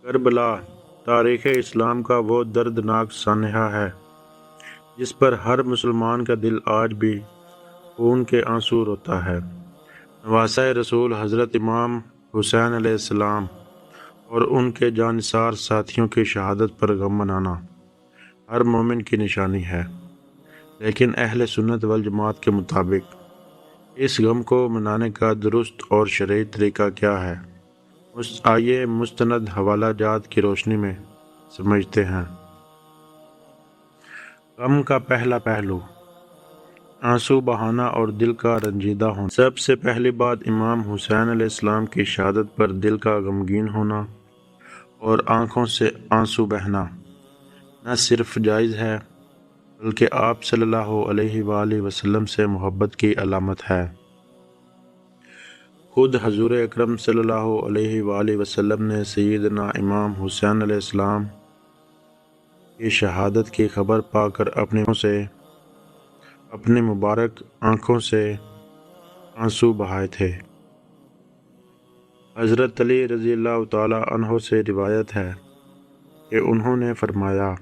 کربلا تاریخ اسلام کا وہ دردناک سانحہ ہے جس پر ہر مسلمان کا دل آج بھی خون کے آنسو روتا ہے۔ نواسۂ رسول حضرت امام حسین علیہ السلام اور ان کے جانثار ساتھیوں کی شہادت پر غم منانا ہر مومن کی نشانی ہے، لیکن اہل سنت والجماعت کے مطابق اس غم کو منانے کا درست اور شرعی طریقہ کیا ہے، آئیے مستند حوالہ جات کی روشنی میں سمجھتے ہیں۔ غم کا پہلا پہلو، آنسو بہانا اور دل کا رنجیدہ ہونا۔ سب سے پہلی بات، امام حسین علیہ السلام کی شہادت پر دل کا غمگین ہونا اور آنکھوں سے آنسو بہنا نہ صرف جائز ہے بلکہ آپ صلی اللہ علیہ وآلہ وسلم سے محبت کی علامت ہے۔ خود حضور اکرم صلی اللہ علیہ وآلہ وسلم نے سیدنا امام حسین علیہ السلام کی شہادت کی خبر پا کر اپنی مبارک آنکھوں سے آنسو بہائے تھے۔ حضرت علی رضی اللہ تعالی عنہ سے روایت ہے کہ انہوں نے فرمایا،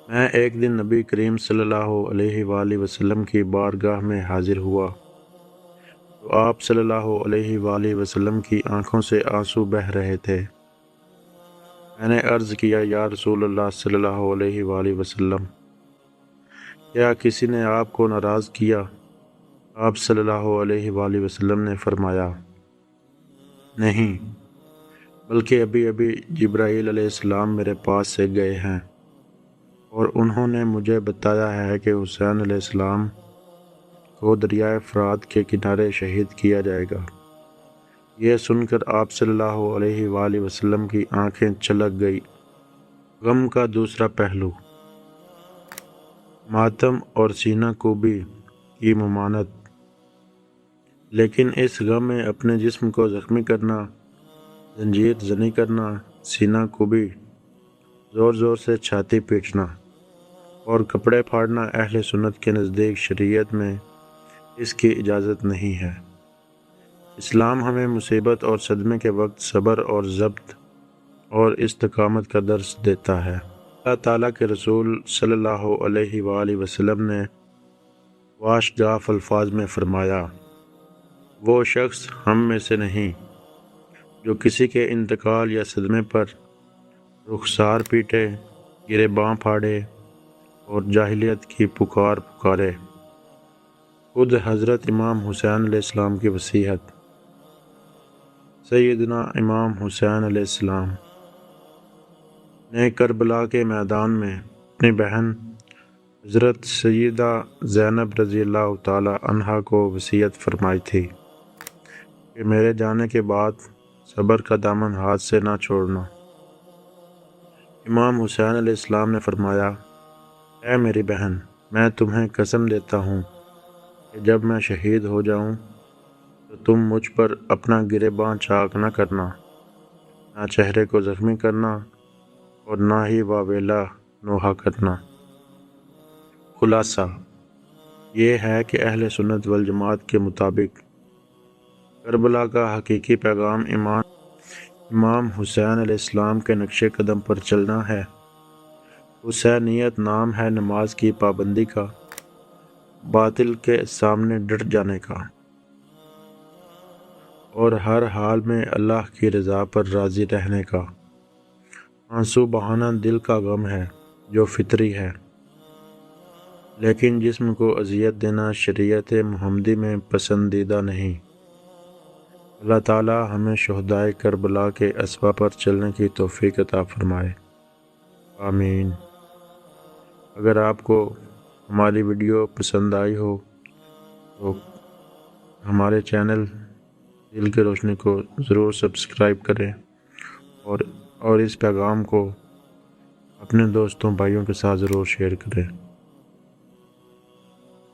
میں ایک دن نبی کریم صلی اللہ علیہ وآلہ وسلم کی بارگاہ میں حاضر ہوا تو آپ صلی اللہ علیہ وآلہ وسلم کی آنکھوں سے آنسو بہہ رہے تھے۔ میں نے عرض کیا، یا رسول اللہ صلی اللہ علیہ وآلہ وسلم، کیا کسی نے آپ کو ناراض کیا؟ آپ صلی اللہ علیہ وآلہ وسلم نے فرمایا، نہیں، بلکہ ابھی ابھی جبرائیل علیہ السلام میرے پاس سے گئے ہیں اور انہوں نے مجھے بتایا ہے کہ حسین علیہ السلام کو دریائے فرات کے کنارے شہید کیا جائے گا۔ یہ سن کر آپ صلی اللہ علیہ وآلہ وسلم کی آنکھیں چھلک گئی۔ غم کا دوسرا پہلو، ماتم اور سینہ کوبی کی ممانعت۔ لیکن اس غم میں اپنے جسم کو زخمی کرنا، زنجیر زنی کرنا، سینہ کوبی، زور زور سے چھاتی پیٹنا اور کپڑے پھاڑنا اہل سنت کے نزدیک شریعت میں اس کی اجازت نہیں ہے۔ اسلام ہمیں مصیبت اور صدمے کے وقت صبر اور ضبط اور استقامت کا درس دیتا ہے۔ اللہ تعالیٰ کے رسول صلی اللہ علیہ وآلہ وسلم نے واشگاف الفاظ میں فرمایا، وہ شخص ہم میں سے نہیں جو کسی کے انتقال یا صدمے پر رخسار پیٹے، گریباں پھاڑے اور جاہلیت کی پکار پکارے۔ خود حضرت امام حسین علیہ السلام کی وصیت۔ سیدنا امام حسین علیہ السلام نے کربلا کے میدان میں اپنی بہن حضرت سیدہ زینب رضی اللہ تعالی عنہا کو وصیت فرمائی تھی کہ میرے جانے کے بعد صبر کا دامن ہاتھ سے نہ چھوڑنا۔ امام حسین علیہ السلام نے فرمایا، اے میری بہن، میں تمہیں قسم دیتا ہوں کہ جب میں شہید ہو جاؤں تو تم مجھ پر اپنا گریباں چاک نہ کرنا، نہ چہرے کو زخمی کرنا اور نہ ہی واویلا نوحہ کرنا۔ خلاصہ یہ ہے کہ اہل سنت والجماعت کے مطابق کربلا کا حقیقی پیغام امام حسین علیہ السلام کے نقش قدم پر چلنا ہے۔ حسینیت نام ہے نماز کی پابندی کا، باطل کے سامنے ڈٹ جانے کا اور ہر حال میں اللہ کی رضا پر راضی رہنے کا۔ آنسو بہانا دل کا غم ہے جو فطری ہے، لیکن جسم کو اذیت دینا شریعت محمدی میں پسندیدہ نہیں۔ اللہ تعالی ہمیں شہدائے کربلا کے اسباب پر چلنے کی توفیق عطا فرمائے، آمین۔ اگر آپ کو ہماری ویڈیو پسند آئی ہو تو ہمارے چینل دل کی روشنی کو ضرور سبسکرائب کریں اور اس پیغام کو اپنے دوستوں بھائیوں کے ساتھ ضرور شیئر کریں۔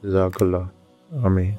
جزاک اللہ، آمین۔